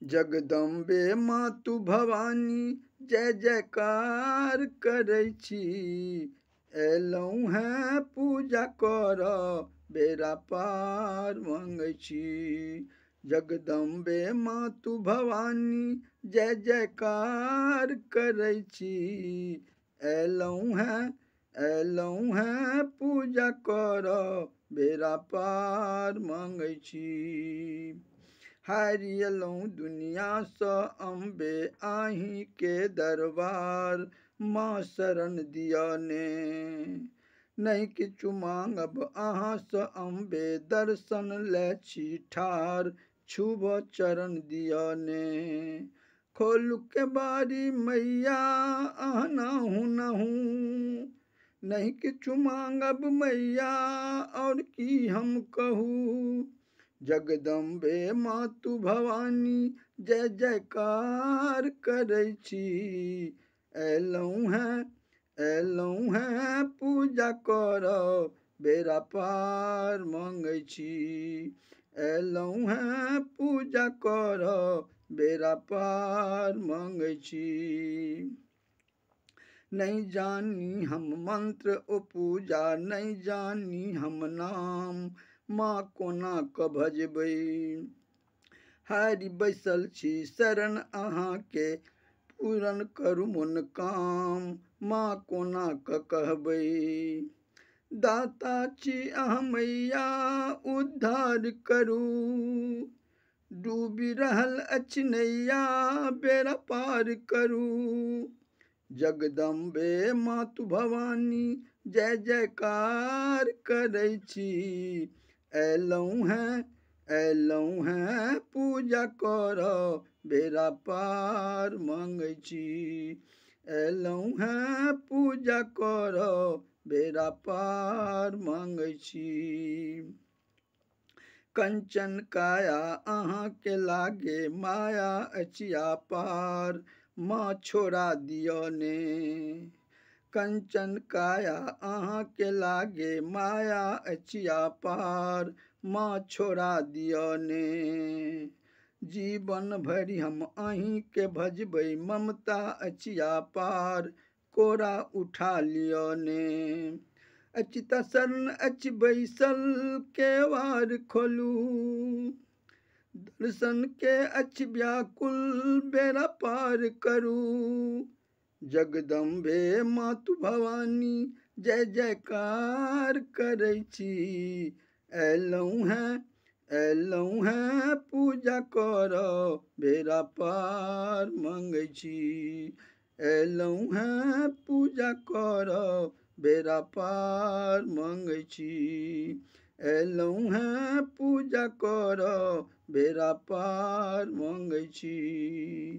जगदम्बे मातु भवानी जय जयकार करै छी। एलहुँ हैं पूजा कर बेरा पार मंगै छी। जगदम्बे मातु भवानी जय जयकार करै छी। एलहुँ हैं पूजा कर बेरा पार मंगै छी। हारि अयलहुँ दुनियासँ अम्बे आही के दरबार, माँ शरण दिअ ने। नहीं किछु मांगब अहाँसँ अम्बे, दर्शन लै छी ठार, छुब चरण दिअ ने। खोलु के बारी मैया अहनाहु नहूँ, नहीं किछु मांगब मैया और की हम कहूँ। जगदम्बे मातु भवानी जय जयकार करै छी। एलहुँ हैं पूजा कर बेरा पार मंगै छी। एलहुँ हैं पूजा कर बेरा पार मंगै छी। नहीं जानी हम मंत्र ओ पूजा, नहीं जानी हम नाम, माँ कोना क भजबै। हारि बैसल छी शरण अहाँके, पूरन करू मन काम, माँ कोना क कहबै। दाता छी अहाँ मैया उद्धार करू, डूबि रहल अछि नैया बेरा पार करू। जगदम्बे मातु भवानी जय जयकार करै छी। एलहुँ हैं पूजा कर बेरा पार मंगै छी। एलहुँ हैं पूजा कर बेरा पार मंगै छी। कंचन काया अहाँके लागे माया अछि अपार, माँ छोड़ा दिअ ने। कंचन काया अहाँके लागे माया अछि अपार, माँ छोड़ा दिअ ने। जीवन भरि हम अहींके भजबै, ममता अछि अपार, कोरा उठा लिअ ने। अचिता शरण अछि बैसल केवार खोलू, दर्शन के अछि व्याकुल बेरा पार करू। जगदम्बे मातु भवानी जय जयकार करै छी। एलहुँ हैं पूजा कर बेरा पार मंगै छी। एलहुँ हैं पूजा कर बेरा पार मंगै छी। एलहुँ हैं पूजा कर बेरा पार मंगै छी।